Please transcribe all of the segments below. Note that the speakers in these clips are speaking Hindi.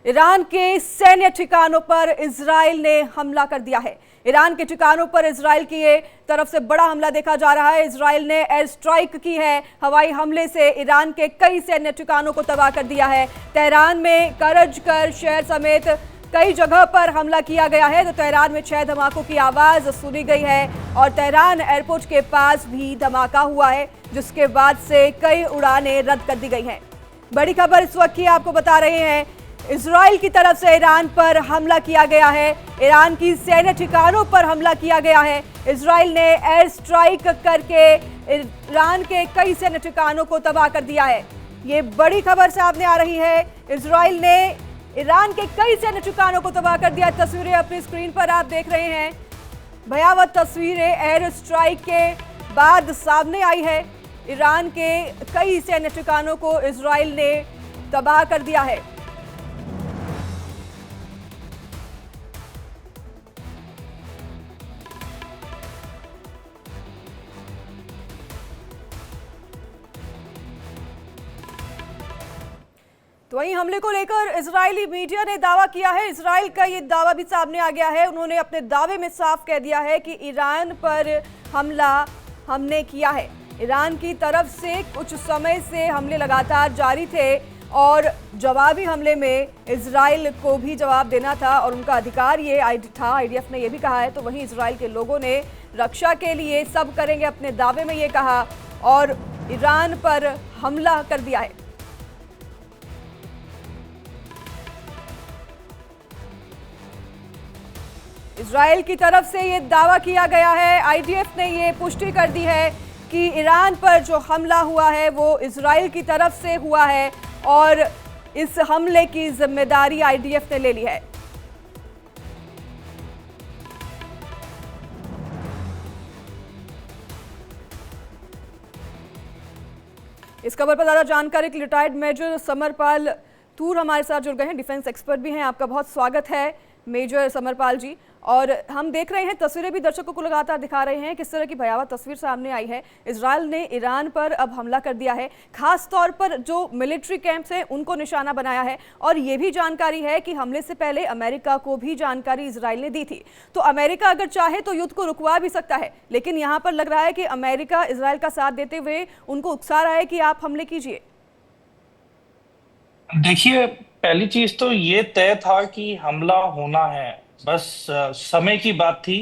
ईरान के सैन्य ठिकानों पर इजराइल ने हमला कर दिया है। ईरान के ठिकानों पर इजराइल की तरफ से बड़ा हमला देखा जा रहा है। इजराइल ने एयर स्ट्राइक की है। हवाई हमले से ईरान के कई सैन्य ठिकानों को तबाह कर दिया है। तेहरान में करज शहर समेत कई जगह पर हमला किया गया है। तो तेहरान में 6 धमाकों की आवाज सुनी गई है और तेहरान एयरपोर्ट के पास भी धमाका हुआ है, जिसके बाद से कई उड़ानें रद्द कर दी गई हैं। बड़ी खबर इस वक्त की आपको बता रहे हैं, इजराइल की तरफ से ईरान पर हमला किया गया है। ईरान की सैन्य ठिकानों पर हमला किया गया है। इजराइल ने एयर स्ट्राइक करके ईरान के कई सैन्य ठिकानों को तबाह कर दिया है। ये बड़ी खबर सामने आ रही है। इजराइल ने ईरान के कई सैन्य ठिकानों को तबाह कर दिया। तस्वीरें अपनी स्क्रीन पर आप देख रहे हैं। भयावह तस्वीरें एयर स्ट्राइक के बाद सामने आई है। ईरान के कई सैन्य ठिकानों को इजराइल ने तबाह कर दिया है। तो वहीं हमले को लेकर इजरायली मीडिया ने दावा किया है। इजराइल का ये दावा भी सामने आ गया है। उन्होंने अपने दावे में साफ कह दिया है कि ईरान पर हमला हमने किया है। ईरान की तरफ से कुछ समय से हमले लगातार जारी थे और जवाबी हमले में इजराइल को भी जवाब देना था और उनका अधिकार ये था। आईडीएफ ने यह भी कहा है। तो वहीं इजराइल के लोगों ने रक्षा के लिए सब करेंगे अपने दावे में ये कहा और ईरान पर हमला कर दिया है। इजराइल की तरफ से ये दावा किया गया है। आईडीएफ ने ये पुष्टि कर दी है कि ईरान पर जो हमला हुआ है वो इजराइल की तरफ से हुआ है और इस हमले की जिम्मेदारी आईडीएफ ने ले ली है। इस खबर पर ज्यादा जानकारी के रिटायर्ड मेजर समरपाल तूर हमारे साथ जुड़ गए हैं, डिफेंस एक्सपर्ट भी हैं। आपका बहुत स्वागत है मेजर समरपाल जी। और हम देख रहे हैं, तस्वीरें भी दर्शकों को लगातार दिखा रहे हैं किस तरह की भयावह तस्वीर सामने आई है। इजराइल ने ईरान पर अब हमला कर दिया है, खास तौर पर जो मिलिट्री कैंप्स हैं उनको निशाना बनाया है। और ये भी जानकारी है कि हमले से पहले अमेरिका को भी जानकारी इजराइल ने दी थी। तो अमेरिका अगर चाहे तो युद्ध को रुकवा भी सकता है, लेकिन यहाँ पर लग रहा है कि अमेरिका इजराइल का साथ देते हुए उनको उकसा रहा है कि आप हमले कीजिए। देखिए, पहली चीज तो ये तय था कि हमला होना है। बस समय की बात थी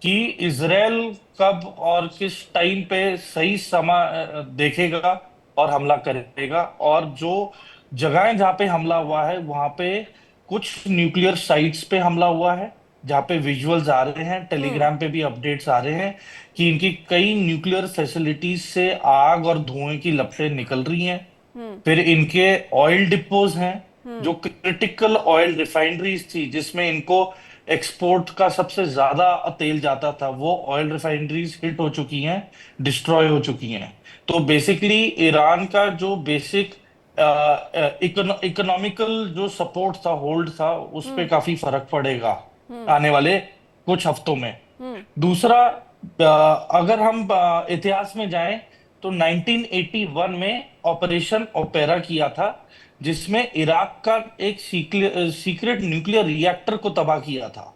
कि इजराइल कब और किस टाइम पे सही समय देखेगा और हमला करेगा। और जो जगहें जहाँ पे हमला हुआ है वहां पे कुछ न्यूक्लियर साइट्स पे हमला हुआ है, जहाँ पे विजुअल्स आ रहे हैं, टेलीग्राम पे भी अपडेट्स आ रहे हैं कि इनकी कई न्यूक्लियर फैसिलिटीज से आग और धुएं की लपटें निकल रही हैं। फिर इनके ऑयल डिपोज हैं, जो क्रिटिकल ऑयल रिफाइनरीज थी जिसमें इनको एक्सपोर्ट का सबसे ज्यादा तेल जाता था, वो ऑयल रिफाइनरीज हिट हो चुकी हैं, डिस्ट्रॉय हो चुकी हैं। तो बेसिकली ईरान का जो बेसिक इकोनॉमिकल जो सपोर्ट था, होल्ड था, उस पे काफी फर्क पड़ेगा आने वाले कुछ हफ्तों में। दूसरा, अगर हम इतिहास में जाएं तो 1981 में ऑपरेशन ओपेरा किया था, जिसमें इराक का एक सीक्रेट न्यूक्लियर रिएक्टर को तबाह किया था।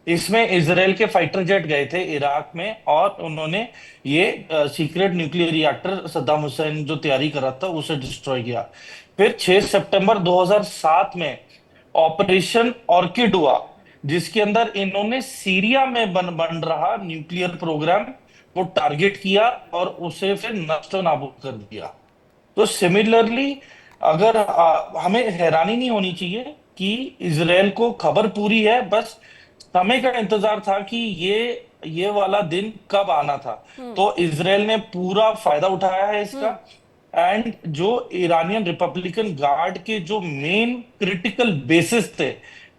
इसमें इसराइल के फाइटर जेट गए थे इराक में और उन्होंने ये secret nuclear reactor Saddam Hussain जो तैयारी कर रहा था उसे डिस्ट्रॉय किया। फिर 6 सितंबर 2007 में ऑपरेशन ऑर्किड हुआ, जिसके अंदर इन्होंने सीरिया में बन रहा न्यूक्लियर प्रोग्राम को टारगेट किया और उसे फिर नष्ट नाबूद कर दिया। तो सिमिलरली अगर हमें हैरानी नहीं होनी चाहिए कि इजराइल को खबर पूरी है, बस समय का इंतजार था कि ये वाला दिन कब आना था। तो इजराइल ने पूरा फायदा उठाया है इसका। एंड जो ईरानियन रिपब्लिकन गार्ड के जो मेन क्रिटिकल बेसिस थे,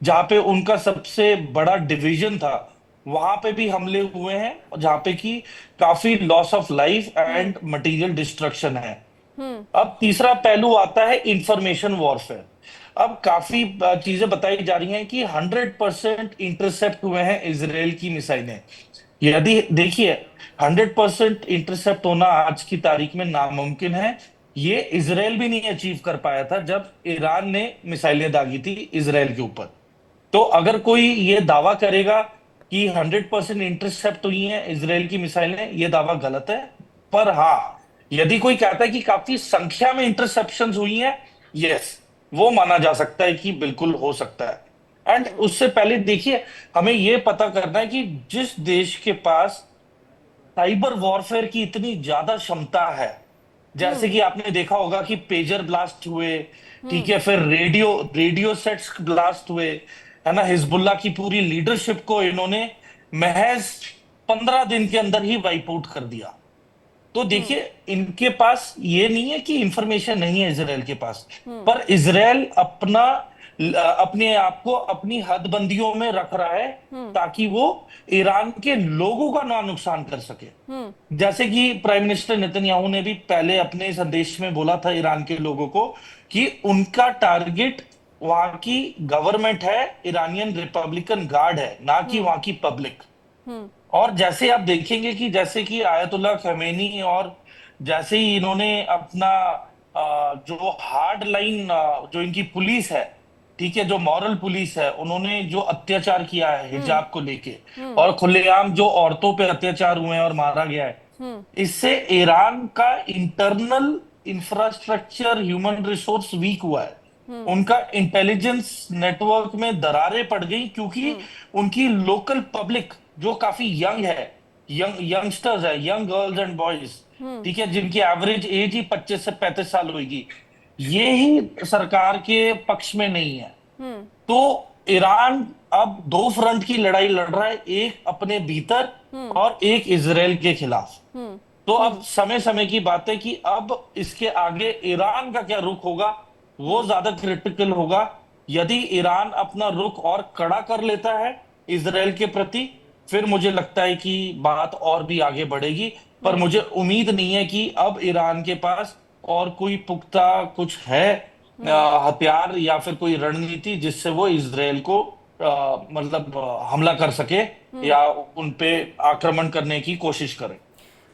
जहां पे उनका सबसे बड़ा डिवीजन था, वहां पे भी हमले हुए हैं, जहां पे कि काफी loss of life and material destruction है। अब तीसरा पहलू आता है इंफॉर्मेशन वॉरफेयर। अब काफी चीजें बताई जा रही हैं कि 100% इंटरसेप्ट हुए हैं इजराइल की मिसाइलें। यदि देखिए, 100% इंटरसेप्ट होना आज की तारीख में नामुमकिन है, ये इजराइल भी नहीं अचीव कर पाया था जब ईरान ने मिसाइलें दागी थी इजराइल के ऊपर। तो अगर कोई ये दावा करेगा कि 100% इंटरसेप्ट हुई है इजराइल की मिसाइलें, ये दावा गलत है। पर हाँ, यदि कोई कहता है कि काफी संख्या में इंटरसेप्शंस हुई हैं, यस, वो माना जा सकता है कि बिल्कुल हो सकता है। एंड उससे पहले देखिए, हमें ये पता करना है कि जिस देश के पास साइबर वॉरफेयर की इतनी ज्यादा क्षमता है, जैसे कि आपने देखा होगा कि पेजर ब्लास्ट हुए, ठीक है, फिर रेडियो रेडियो सेट्स ब्लास्ट हुए, है ना, हिजबुल्ला की पूरी लीडरशिप को इन्होंने महज 15 दिन के अंदर ही वाइप आउट कर दिया। तो देखिए, इनके पास ये नहीं है कि इंफॉर्मेशन नहीं है इसराइल के पास, पर इसराइल अपने आप को अपनी हदबंदियों में रख रहा है ताकि वो ईरान के लोगों का ना नुकसान कर सके। जैसे कि प्राइम मिनिस्टर नेतन्याहू ने भी पहले अपने संदेश में बोला था ईरान के लोगों को कि उनका टारगेट वहां की गवर्नमेंट है, ईरानियन रिपब्लिकन गार्ड है, ना कि वहां की पब्लिक। और जैसे आप देखेंगे कि जैसे कि आयतुल्ला खमेनी और जैसे ही इन्होंने अपना जो हार्ड लाइन, जो इनकी पुलिस है, ठीक है, जो मॉरल पुलिस है, उन्होंने जो अत्याचार किया है हिजाब को लेके, और खुलेआम जो औरतों पे अत्याचार हुए हैं और मारा गया है, इससे ईरान का internal infrastructure, human resource weak हुआ है। उनका इंटेलिजेंस नेटवर्क में दरारें पड़ गई क्योंकि उनकी लोकल पब्लिक जो काफी यंग है, यंगस्टर्स है, यंग गर्ल्स एंड बॉयज, ठीक है, जिनकी एवरेज एज ही 25 से 35 साल होगी, ये ही सरकार के पक्ष में नहीं है। तो ईरान अब दो फ्रंट की लड़ाई लड़ रहा है, एक अपने भीतर और एक इजराइल के खिलाफ। तो अब समय समय की बात है कि अब इसके आगे ईरान का क्या रुख होगा, वो ज्यादा क्रिटिकल होगा। यदि ईरान अपना रुख और कड़ा कर लेता है इजराइल के प्रति, फिर मुझे लगता है कि बात और भी आगे बढ़ेगी। पर मुझे उम्मीद नहीं है कि अब ईरान के पास और कोई पुख्ता कुछ है, हथियार या फिर कोई रणनीति जिससे वो इजराइल को मतलब हमला कर सके या उन पे आक्रमण करने की कोशिश करे।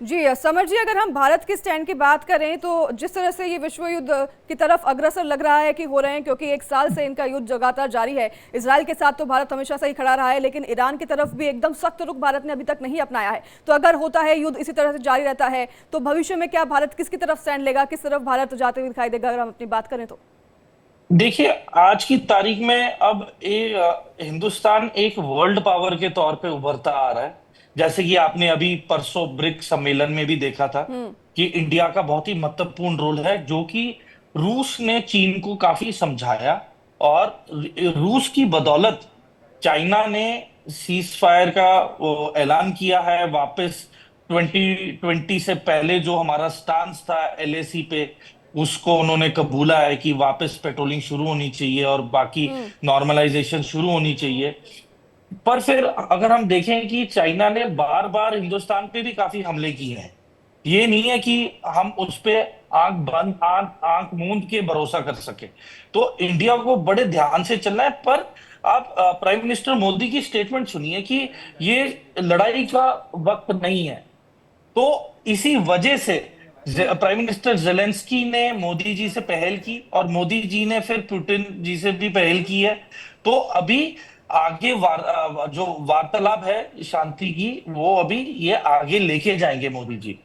जी समर जी, अगर हम भारत के स्टैंड की बात करें तो जिस तरह से ये विश्व युद्ध की तरफ अग्रसर लग रहा है कि हो रहे हैं, क्योंकि एक साल से इनका युद्ध लगातार जारी है। इजराइल के साथ तो भारत हमेशा से ही खड़ा रहा है, लेकिन ईरान की तरफ भी एकदम सख्त रुख भारत ने अभी तक नहीं अपनाया है। तो अगर होता है युद्ध इसी तरह से जारी रहता है तो भविष्य में क्या भारत किसकी तरफ स्टैंड लेगा, किस तरफ भारत जाते हुए दिखाई देगा, अगर हम अपनी बात करें तो? देखिए, आज की तारीख में अब हिंदुस्तान एक वर्ल्ड पावर के तौर पे उभरता आ रहा है। जैसे कि आपने अभी परसों ब्रिक्स सम्मेलन में भी देखा था कि इंडिया का बहुत ही महत्वपूर्ण रोल है, जो कि रूस ने चीन को काफी समझाया, और रूस की बदौलत चाइना ने सीज फायर का वो ऐलान किया है वापस। 2020 से पहले जो हमारा स्टांस था एलएसी पे, उसको उन्होंने कबूला है कि वापस पेट्रोलिंग शुरू होनी चाहिए और बाकी नॉर्मलाइजेशन शुरू होनी चाहिए। पर फिर अगर हम देखें कि चाइना ने बार बार हिंदुस्तान पे भी काफी हमले किए हैं, ये नहीं है कि हम उस पे आंख मूंद के भरोसा कर सके। तो इंडिया को बड़े ध्यान से चलना है। पर आप प्राइम मिनिस्टर मोदी की स्टेटमेंट सुनिए कि ये लड़ाई का वक्त नहीं है। तो इसी वजह से प्राइम मिनिस्टर जेलेंस्की ने मोदी जी से पहल की, और मोदी जी ने फिर पुतिन जी से भी पहल की है। तो अभी आगे जो वार्तालाप है शांति की, वो अभी ये आगे लेके जाएंगे मोदी जी।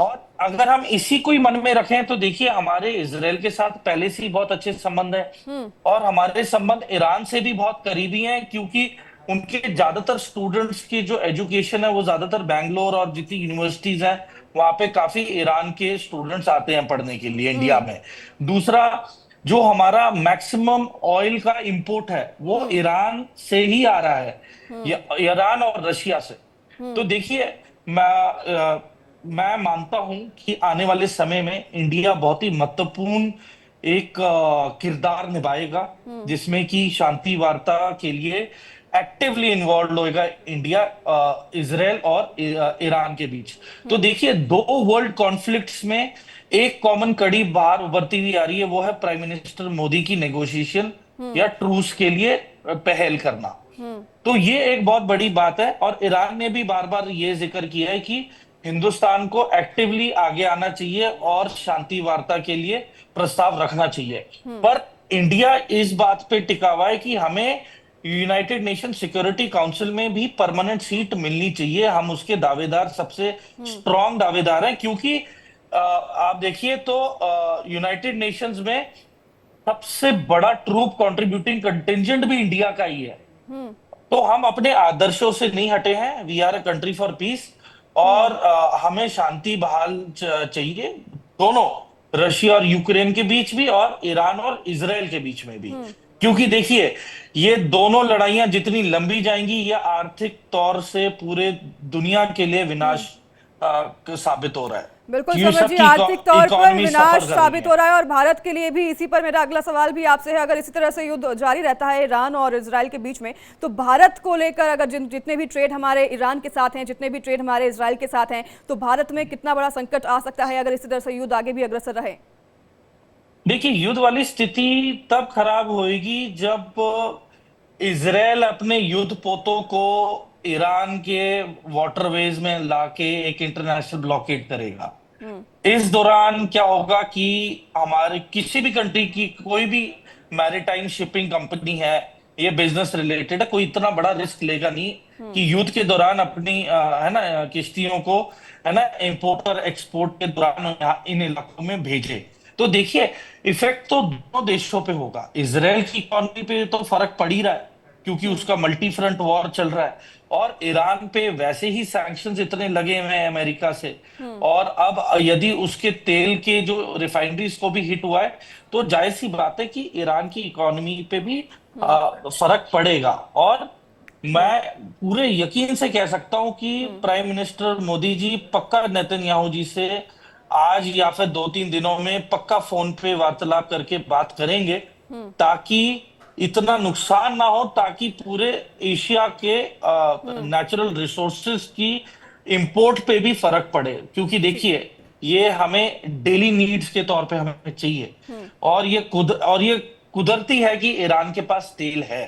और अगर हम इसी को ही मन में रखें तो देखिए, हमारे इजराइल के साथ पहले से ही बहुत अच्छे संबंध है, और हमारे संबंध ईरान से भी बहुत करीबी हैं, क्योंकि उनके ज्यादातर स्टूडेंट्स की जो एजुकेशन है वो ज्यादातर बैंगलोर और जितनी यूनिवर्सिटीज हैं वहां पे काफी ईरान के स्टूडेंट्स आते हैं पढ़ने के लिए इंडिया में। दूसरा, जो हमारा मैक्सिमम ऑयल का इंपोर्ट है वो ईरान से ही आ रहा है, ईरान और रशिया से। तो देखिए, मैं मानता हूं कि आने वाले समय में इंडिया बहुत ही महत्वपूर्ण एक किरदार निभाएगा, जिसमें कि शांति वार्ता के लिए एक्टिवली इन्वॉल्व होएगा इंडिया, इजराइल और ईरान के बीच। तो देखिए, दो वर्ल्ड कॉन्फ्लिक्ट्स में एक कॉमन कड़ी बाहर उभरती हुई आ रही है, वो है प्राइम मिनिस्टर मोदी की नेगोशिएशन या ट्रूस के लिए पहल करना। तो ये एक बहुत बड़ी बात है। और ईरान ने भी बार बार ये जिक्र किया है कि हिंदुस्तान को एक्टिवली आगे आना चाहिए और शांति वार्ता के लिए प्रस्ताव रखना चाहिए। पर इंडिया इस बात पे टिका हुआ है कि हमें यूनाइटेड नेशन सिक्योरिटी काउंसिल में भी परमानेंट सीट मिलनी चाहिए। हम उसके दावेदार, सबसे स्ट्रांग दावेदार हैं, क्योंकि आप देखिए तो यूनाइटेड नेशंस में सबसे बड़ा ट्रूप कंट्रीब्यूटिंग कंटिजेंट भी इंडिया का ही है। तो हम अपने आदर्शों से नहीं हटे हैं। We are a country for peace, और हमें शांति बहाल चाहिए, दोनों रशिया और यूक्रेन के बीच भी, और ईरान और इजराइल के बीच में भी। क्योंकि देखिए, ये दोनों लड़ाइयां जितनी लंबी जाएंगी, ये आर्थिक तौर से पूरे दुनिया के लिए विनाश साबित हो रहा है। बिल्कुल ये समझ जी, सबकी आर्थिक तौर पर इकोनॉमी विनाश सफर कर रही साबित है। हो रहा है और भारत के लिए भी। इसी पर मेरा अगला सवाल भी आपसे है, अगर इसी तरह से युद्ध जारी रहता है ईरान और इजराइल के बीच में, तो भारत को लेकर अगर जितने भी ट्रेड हमारे ईरान के साथ हैं, जितने भी ट्रेड हमारे इजराइल के साथ हैं, तो भारत में कितना बड़ा संकट आ सकता है अगर इसी तरह से युद्ध आगे भी अग्रसर रहे? देखिए, युद्ध वाली स्थिति तब खराब होएगी जब इजराइल अपने युद्ध पोतों को ईरान के वाटरवेज में लाके एक इंटरनेशनल ब्लॉकेड करेगा। इस दौरान क्या होगा कि हमारे किसी भी कंट्री की कोई भी मैरीटाइम शिपिंग कंपनी है, ये बिजनेस रिलेटेड है, कोई इतना बड़ा रिस्क लेगा नहीं कि युद्ध के दौरान अपनी है ना किश्तियों को, है ना, इंपोर्ट और एक्सपोर्ट के दौरान इन इलाकों में भेजे। तो देखिए, इफेक्ट तो दोनों देशों पे होगा। इसराइल की इकोनॉमी पे तो फर्क पड़ ही रहा है, क्योंकि उसका मल्टी फ्रंट वॉर चल रहा है, और ईरान पे वैसे ही सैंक्शंस इतने लगे हुए हैं अमेरिका से, और अब यदि उसके तेल के जो रिफाइनरीज को भी हिट हुआ है, तो जाहिर सी बात है कि ईरान की इकोनॉमी पे भी फर्क पड़ेगा। और मैं पूरे यकीन से कह सकता हूं कि प्राइम मिनिस्टर मोदी जी पक्का नेतन्याहू जी से आज या फिर 2-3 दिनों में पक्का फोन पे वार्तालाप करके बात करेंगे, ताकि इतना नुकसान ना हो, ताकि पूरे एशिया के नेचुरल रिसोर्सेज की इंपोर्ट पे भी फर्क पड़े। क्योंकि देखिए, ये हमें डेली नीड्स के तौर पे हमें चाहिए, और ये कुदरती है कि ईरान के पास तेल है,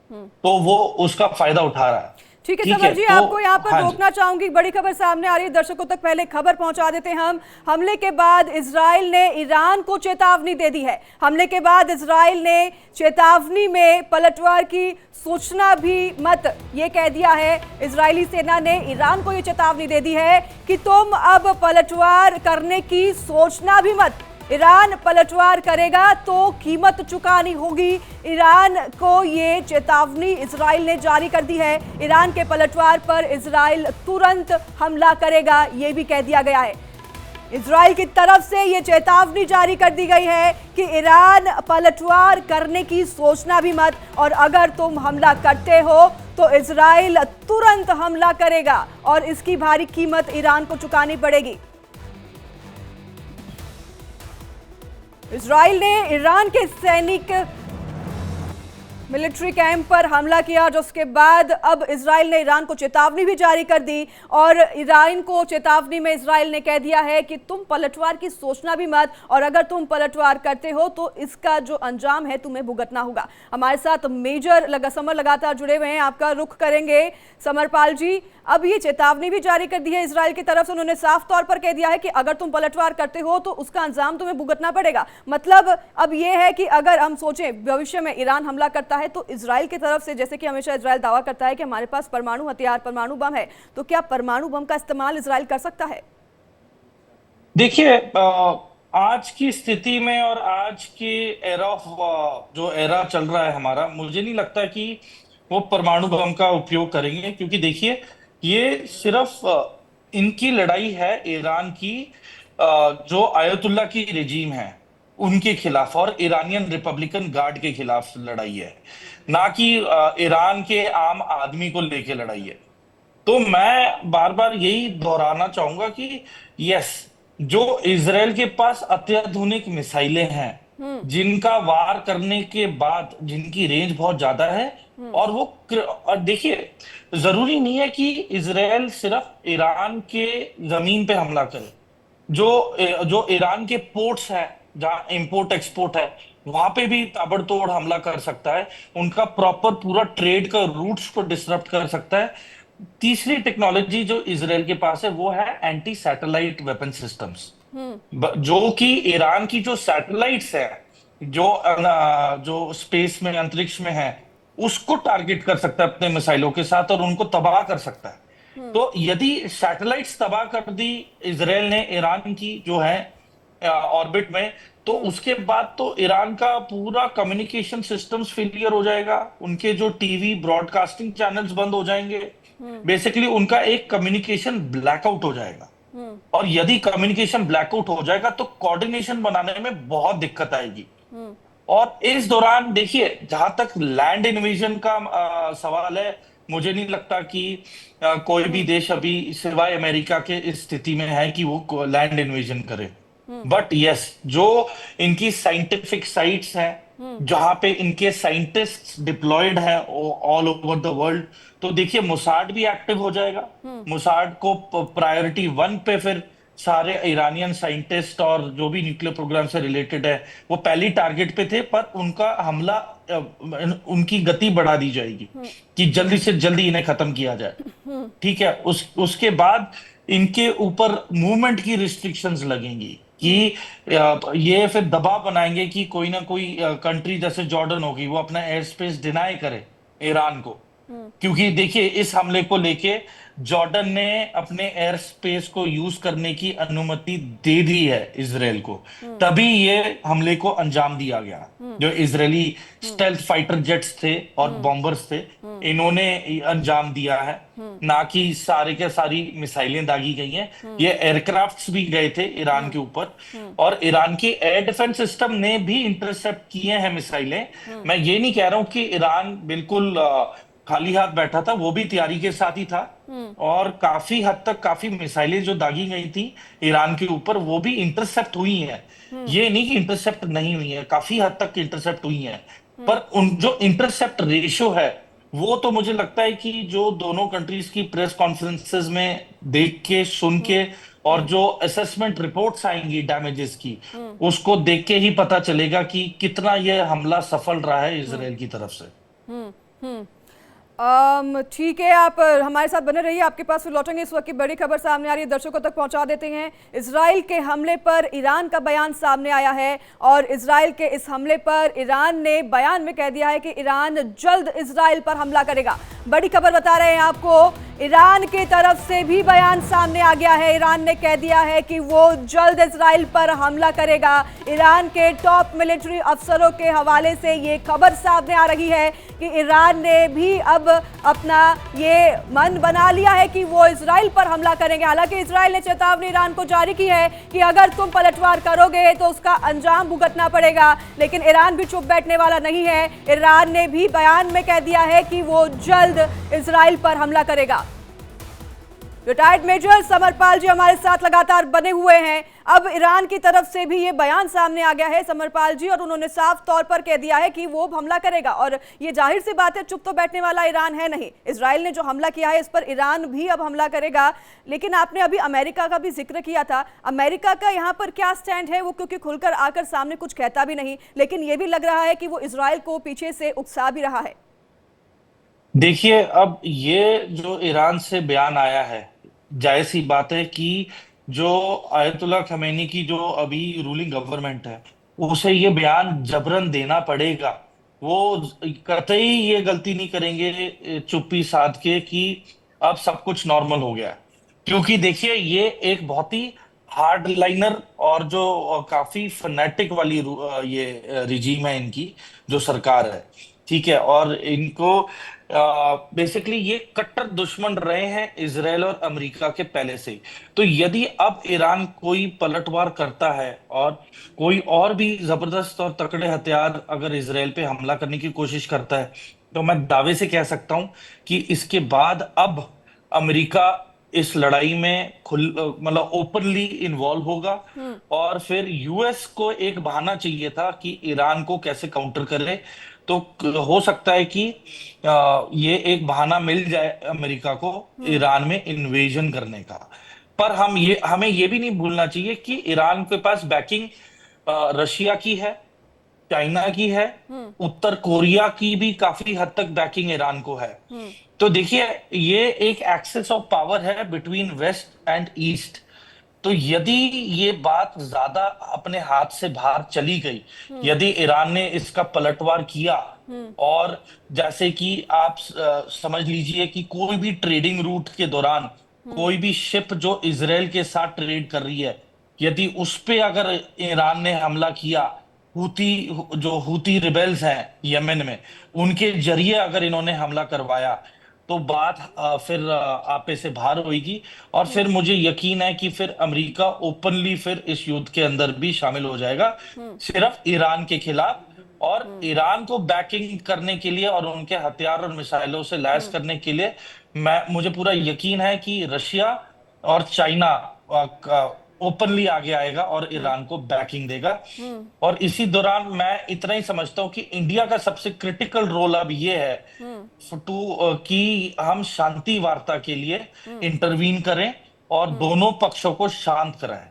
तो वो उसका फायदा उठा रहा है। ठीक है ठीक समर है, जी, तो आपको यहाँ पर हाँ जी। रोकना चाहूंगी। बड़ी खबर सामने आ रही है, दर्शकों तक पहले खबर पहुंचा देते हैं हम। हमले के बाद इजराइल ने ईरान को चेतावनी दे दी है। हमले के बाद इजराइल ने चेतावनी में पलटवार की सोचना भी मत, ये कह दिया है। इजरायली सेना ने ईरान को ये चेतावनी दे दी है कि तुम अब पलटवार करने की सोचना भी मत। ईरान पलटवार करेगा तो कीमत चुकानी होगी। ईरान को ये चेतावनी इजराइल ने जारी कर दी है। ईरान के पलटवार पर इजराइल तुरंत हमला करेगा, ये भी कह दिया गया है। इजराइल की तरफ से ये चेतावनी जारी कर दी गई है कि ईरान पलटवार करने की सोचना भी मत, और अगर तुम हमला करते हो तो इजराइल तुरंत हमला करेगा और इसकी भारी कीमत ईरान को चुकानी पड़ेगी। इजराइल ने ईरान के सैनिक मिलिट्री कैंप पर हमला किया, जिसके बाद अब इजराइल ने ईरान को चेतावनी भी जारी कर दी, और ईरान को चेतावनी में इजराइल ने कह दिया है कि तुम पलटवार की सोचना भी मत, और अगर तुम पलटवार करते हो तो इसका जो अंजाम है तुम्हें भुगतना होगा। हमारे साथ मेजर समर लगातार जुड़े हुए हैं, आपका रुख करेंगे समरपाल जी। अब ये चेतावनी भी जारी कर दी है इजराइल की तरफ से, उन्होंने साफ तौर पर कह दिया है कि अगर तुम पलटवार करते हो तो उसका अंजाम तुम्हें भुगतना पड़ेगा। मतलब अब ये है कि अगर हम सोचें भविष्य में ईरान हमला करता है तो इजराइल की तरफ से, जैसे कि हमेशा इजराइल दावा करता है कि हमारे पास परमाणु हथियार, परमाणु बम है, तो क्या परमाणु बम का इस्तेमाल इजराइल कर सकता है? देखिए, आज की स्थिति में और आज के जो एरा चल रहा है हमारा, मुझे नहीं लगता कि वो परमाणु बम का उपयोग करेंगे। क्योंकि देखिए, ये सिर्फ इनकी लड़ाई है ईरान की, जो आयतुल्ला की रेजीम है उनके खिलाफ, और ईरानियन रिपब्लिकन गार्ड के खिलाफ लड़ाई है, ना कि ईरान के आम आदमी को लेके लड़ाई है। तो मैं बार बार यही दोहराना चाहूंगा कि यस, जो इजराइल के पास अत्याधुनिक मिसाइलें हैं, जिनका वार करने के बाद जिनकी रेंज बहुत ज्यादा है, और देखिए, जरूरी नहीं है कि इजराइल सिर्फ ईरान के जमीन पे हमला करे। जो ईरान के पोर्ट्स है, जहां इंपोर्ट एक्सपोर्ट है, वहां पे भी ताबड़तोड़ हमला कर सकता है। उनका प्रॉपर पूरा ट्रेड का रूट्स को डिसरप्ट कर सकता है। तीसरी टेक्नोलॉजी जो इसराइल के पास है वो है एंटी सैटेलाइट वेपन सिस्टम्स, जो कि ईरान की जो सैटेलाइट्स है, जो स्पेस में, अंतरिक्ष में है, उसको टारगेट कर सकता है अपने मिसाइलों के साथ और उनको तबाह कर सकता है। तो यदि सैटेलाइट्स तबाह कर दी इसराइल ने ईरान की जो है ऑर्बिट में, तो उसके बाद तो ईरान का पूरा कम्युनिकेशन सिस्टम्स फेलियर हो जाएगा, उनके जो टीवी ब्रॉडकास्टिंग चैनल्स बंद हो जाएंगे, बेसिकली उनका एक कम्युनिकेशन ब्लैकआउट हो जाएगा। और यदि कम्युनिकेशन ब्लैकआउट हो जाएगा तो कोऑर्डिनेशन बनाने में बहुत दिक्कत आएगी। और इस दौरान देखिए, जहां तक लैंड इन्वेजन का सवाल है, मुझे नहीं लगता कि कोई भी देश अभी सिवाय अमेरिका के इस स्थिति में है कि वो लैंड इन्वेजन करे। बट यस, जो इनकी साइंटिफिक साइट्स हैं, जहां पे इनके साइंटिस्ट डिप्लॉयड हैं ऑल ओवर द वर्ल्ड, तो देखिए मुसाड भी एक्टिव हो जाएगा। मुसाड को प्रायोरिटी 1 पे फिर सारे ईरानियन साइंटिस्ट और जो भी न्यूक्लियर प्रोग्राम से रिलेटेड है, वो पहली टारगेट पे थे, पर उनका हमला, उनकी गति बढ़ा दी जाएगी कि जल्दी से जल्दी इन्हें खत्म किया जाए। ठीक है, उसके बाद इनके ऊपर मूवमेंट की रिस्ट्रिक्शंस लगेंगी कि ये फिर दबाव बनाएंगे कि कोई ना कोई कंट्री जैसे जॉर्डन होगी, वो अपना एयर स्पेस डिनाई करे ईरान को। क्योंकि देखिए, इस हमले को लेके जॉर्डन ने अपने एयर स्पेस को यूज करने की अनुमति दे दी है इसराइल को, तभी ये हमले को अंजाम दिया गया। जो इजरायली स्टेल्थ फाइटर जेट्स थे और बॉम्बर्स थे, इन्होंने अंजाम दिया है, ना कि सारे के सारी मिसाइलें दागी गई हैं। ये एयरक्राफ्ट्स भी गए थे ईरान के ऊपर, और ईरान की एयर डिफेंस सिस्टम ने भी इंटरसेप्ट किए हैं मिसाइलें। मैं ये नहीं कह रहा हूं कि ईरान बिल्कुल खाली हाथ बैठा था, वो भी तैयारी के साथ ही था, और काफी हद तक काफी मिसाइलें जो दागी गई थी ईरान के ऊपर, वो भी इंटरसेप्ट हुई हैं। ये नहीं कि इंटरसेप्ट नहीं हुई है, काफी हद तक इंटरसेप्ट हुई हैं। पर उन जो इंटरसेप्ट रेशियो है, वो तो मुझे लगता है कि जो दोनों कंट्रीज की प्रेस कॉन्फ्रेंसेस में देख के, सुन के, और जो असेसमेंट रिपोर्ट्स आएंगी डैमेजेस की, उसको देख के ही पता चलेगा कि कितना यह हमला सफल रहा है इजराइल की तरफ से। ठीक है, आप हमारे साथ बने रहिए, आपके पास फिर लौटेंगे। इस वक्त की बड़ी खबर सामने आ रही है, दर्शकों तक पहुंचा देते हैं। इजराइल के हमले पर ईरान का बयान सामने आया है, और इजराइल के इस हमले पर ईरान ने बयान में कह दिया है कि ईरान जल्द इजराइल पर हमला करेगा। बड़ी खबर बता रहे हैं आपको, ईरान की तरफ से भी बयान सामने आ गया है। ईरान ने कह दिया है कि वो जल्द इजराइल पर हमला करेगा। ईरान के टॉप मिलिट्री अफसरों के हवाले से ये खबर सामने आ रही है कि ईरान ने भी अब अपना ये मन बना लिया है कि वो इजराइल पर हमला करेंगे। हालांकि इजराइल ने चेतावनी ईरान को जारी की है कि अगर तुम पलटवार करोगे तो उसका अंजाम भुगतना पड़ेगा, लेकिन ईरान भी चुप बैठने वाला नहीं है। ईरान ने भी बयान में कह दिया है कि वो जल्द इजराइल पर हमला करेगा। रिटायर्ड मेजर समरपाल जी हमारे साथ लगातार बने हुए हैं। अब ईरान की तरफ से भी ये बयान सामने आ गया है समरपाल जी, और उन्होंने साफ तौर पर कह दिया है कि वो हमला करेगा। और ये जाहिर सी बात है, चुप तो बैठने वाला ईरान है नहीं। इजराइल ने जो हमला किया है, इस पर ईरान भी अब हमला करेगा। लेकिन आपने अभी अमेरिका का भी जिक्र किया था, अमेरिका का यहाँ पर क्या स्टैंड है? वो क्योंकि खुलकर आकर सामने कुछ कहता भी नहीं, लेकिन ये भी लग रहा है कि वो इजराइल को पीछे से उकसा भी रहा है। देखिए, अब ये जो ईरान से बयान आया है, जाहिर सी बात है कि जो आयतुल्लाह खमेनी की जो अभी रूलिंग गवर्नमेंट है, उसे ये बयान जबरन देना पड़ेगा। वो कतई ये गलती नहीं करेंगे चुप्पी साध के कि अब सब कुछ नॉर्मल हो गया है। क्योंकि देखिए, ये एक बहुत ही हार्ड लाइनर और जो काफी फनेटिक वाली ये रिजीम है इनकी, जो सरकार है। ठीक है, और इनको बेसिकली ये कट्टर दुश्मन रहे हैं इजराइल और अमेरिका के पहले से ही। तो यदि अब ईरान कोई पलटवार करता है और कोई और भी जबरदस्त और तकड़े हथियार अगर इजराइल पे हमला करने की कोशिश करता है, तो मैं दावे से कह सकता हूं कि इसके बाद अब अमेरिका इस लड़ाई में मतलब ओपनली इन्वॉल्व होगा। और फिर यूएस को एक बहाना चाहिए था कि ईरान को कैसे काउंटर करे। तो हो सकता है कि ये एक बहाना मिल जाए अमेरिका को ईरान में इन्वेजन करने का। पर हमें ये भी नहीं भूलना चाहिए कि ईरान के पास बैकिंग रशिया की है, चाइना की है, उत्तर कोरिया की भी काफी हद तक बैकिंग ईरान को है। तो देखिए, ये एक एक्सेस ऑफ पावर है बिटवीन वेस्ट एंड ईस्ट। तो यदि ये बात ज्यादा अपने हाथ से बाहर चली गई, यदि ईरान ने इसका पलटवार किया, और जैसे कि आप समझ लीजिए कि कोई भी ट्रेडिंग रूट के दौरान कोई भी शिप जो इजराइल के साथ ट्रेड कर रही है, यदि उस पे अगर ईरान ने हमला किया, हूती जो हूती रिबेल्स हैं यमन में, उनके जरिए अगर इन्होंने हमला करवाया, तो बात फिर आपे से बाहर होगी। और फिर मुझे यकीन है कि फिर अमेरिका ओपनली फिर इस युद्ध के अंदर भी शामिल हो जाएगा, सिर्फ ईरान के खिलाफ। और ईरान को बैकिंग करने के लिए और उनके हथियार और मिसाइलों से लैस करने के लिए मुझे पूरा यकीन है कि रशिया और चाइना ओपनली आगे आएगा और ईरान को बैकिंग देगा। और इसी दौरान मैं इतना ही समझता हूं कि इंडिया का सबसे क्रिटिकल रोल अब ये है कि हम शांति वार्ता के लिए इंटरवीन करें और दोनों पक्षों को शांत कराएं।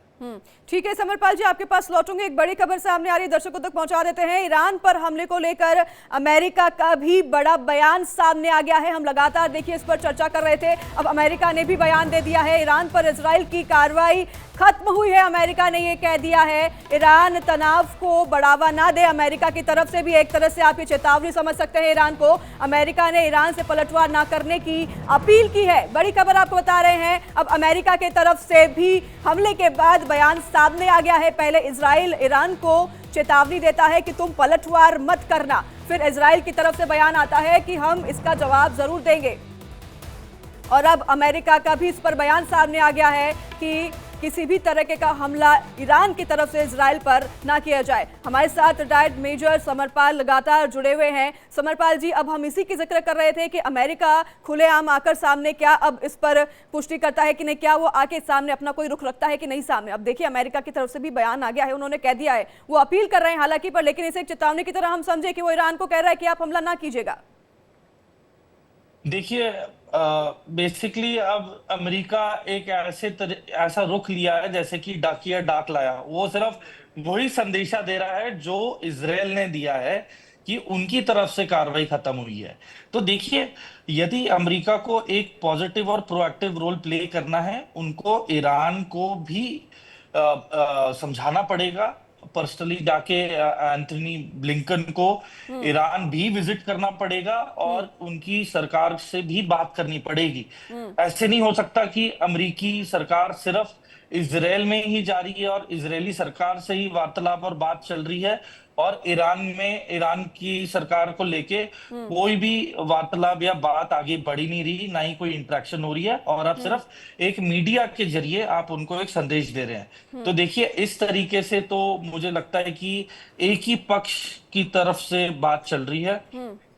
ठीक है समरपाल जी, आपके पास लौटूंगे। एक बड़ी खबर सामने आ रही है, दर्शकों तक पहुंचा देते हैं। ईरान पर हमले को लेकर अमेरिका का भी बड़ा बयान सामने आ गया है। हम लगातार देखिए इस पर चर्चा कर रहे थे, अब अमेरिका ने भी बयान दे दिया है। ईरान पर इजराइल की कार्रवाई खत्म हुई है, अमेरिका ने ये कह दिया है। ईरान तनाव को बढ़ावा ना दे, अमेरिका की तरफ से भी एक तरह से आप ये चेतावनी समझ सकते हैं ईरान को। अमेरिका ने ईरान से पलटवार ना करने की अपील की है। बड़ी खबर आपको बता रहे हैं, अब अमेरिका की तरफ से भी हमले के बाद बयान सामने आ गया है। पहले इजराइल ईरान को चेतावनी देता है कि तुम पलटवार मत करना, फिर इजराइल की तरफ से बयान आता है कि हम इसका जवाब जरूर देंगे। और अब अमेरिका का भी इस पर बयान सामने आ गया है कि किसी भी तरह का हमला ईरान की तरफ से इजराइल पर ना किया जाए। हमारे साथ रिटायर्ड मेजर समरपाल लगातार जुड़े हुए हैं। समरपाल जी, अब हम इसी की जिक्र कर रहे थे कि अमेरिका खुलेआम आकर सामने क्या अब इस पर पुष्टि करता है कि नहीं, क्या वो आके सामने अपना कोई रुख रखता है कि नहीं सामने। अब देखिए अमेरिका की तरफ से भी बयान आ गया है, उन्होंने कह दिया है, वो अपील कर रहे हैं हालांकि पर, लेकिन इसे एक चेतावनी की तरह हम समझे कि वो ईरान को कह रहा है कि आप हमला ना कीजिएगा। देखिए, बेसिकली अब अमेरिका एक ऐसा रुख लिया है जैसे कि डाकिया डाक लाया। वो सिर्फ वही संदेशा दे रहा है जो इजराइल ने दिया है कि उनकी तरफ से कार्रवाई खत्म हुई है। तो देखिए, यदि अमेरिका को एक पॉजिटिव और प्रोएक्टिव रोल प्ले करना है, उनको ईरान को भी समझाना पड़ेगा। पर्सनली जाके एंथनी ब्लिंकन को ईरान भी विजिट करना पड़ेगा और उनकी सरकार से भी बात करनी पड़ेगी। ऐसे नहीं हो सकता कि अमेरिकी सरकार सिर्फ इजराइल में ही जा रही है और इजरायली सरकार से ही वार्तालाप और बात चल रही है, और ईरान की सरकार को लेके कोई भी वार्तालाप या बात आगे बढ़ ही नहीं रही, ना ही कोई इंटरेक्शन हो रही है, और आप सिर्फ एक मीडिया के जरिए आप उनको एक संदेश दे रहे हैं। तो देखिए, इस तरीके से तो मुझे लगता है कि एक ही पक्ष की तरफ से बात चल रही है।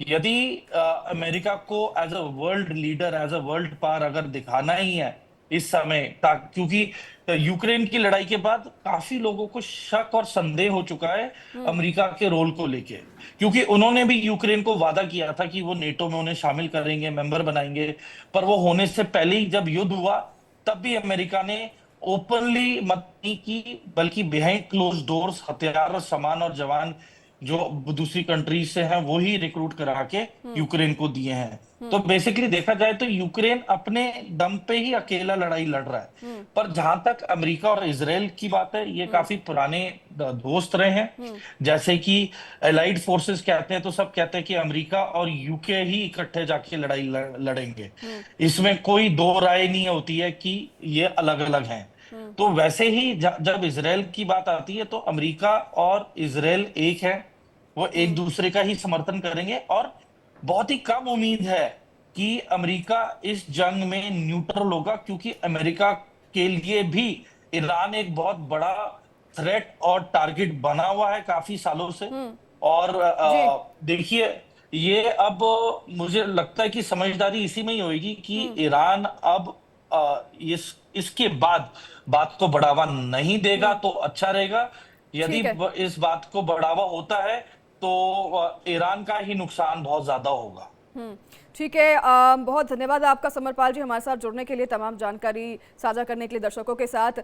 यदि अमेरिका को as a world leader, as a world power अगर दिखाना ही है इस समय, क्योंकि यूक्रेन की लड़ाई के बाद काफी लोगों को शक और संदेह हो चुका है अमेरिका के रोल को लेके, क्योंकि उन्होंने भी यूक्रेन को वादा किया था कि वो नेटो में उन्हें शामिल करेंगे, मेंबर बनाएंगे। पर वो होने से पहले ही जब युद्ध हुआ, तब भी अमेरिका ने ओपनली मत नहीं की, बल्कि बिहाइंड क्लोज डोर्स हथियार और सामान और जवान जो दूसरी कंट्री से हैं वो ही रिक्रूट करा के यूक्रेन को दिए हैं। तो बेसिकली देखा जाए तो यूक्रेन अपने दम पे ही अकेला लड़ाई लड़ रहा है। पर जहां तक अमेरिका और इजराइल की बात है, ये काफी पुराने दोस्त रहे हैं। जैसे कि एलाइड फोर्सेस कहते हैं, तो सब कहते हैं कि अमेरिका और यूके ही इकट्ठे जाके लड़ाई लड़ेंगे। इसमें कोई दो राय नहीं होती है कि ये अलग अलग हैं। तो वैसे ही जब इजराइल की बात आती है, तो अमेरिका और इजराइल एक है, वो एक दूसरे का ही समर्थन करेंगे। और बहुत ही कम उम्मीद है कि अमेरिका इस जंग में न्यूट्रल होगा, क्योंकि अमेरिका के लिए भी ईरान एक बहुत बड़ा थ्रेट और टारगेट बना हुआ है काफी सालों से। और देखिए, ये अब मुझे लगता है कि समझदारी इसी में ही होगी कि ईरान अब इसके बाद बात को बढ़ावा नहीं देगा तो अच्छा रहेगा। यदि इस बात को बढ़ावा होता है तो ईरान का ही नुकसान बहुत ज्यादा होगा। ठीक है, बहुत धन्यवाद आपका समरपाल जी, हमारे साथ जुड़ने के लिए, तमाम जानकारी साझा करने के लिए दर्शकों के साथ।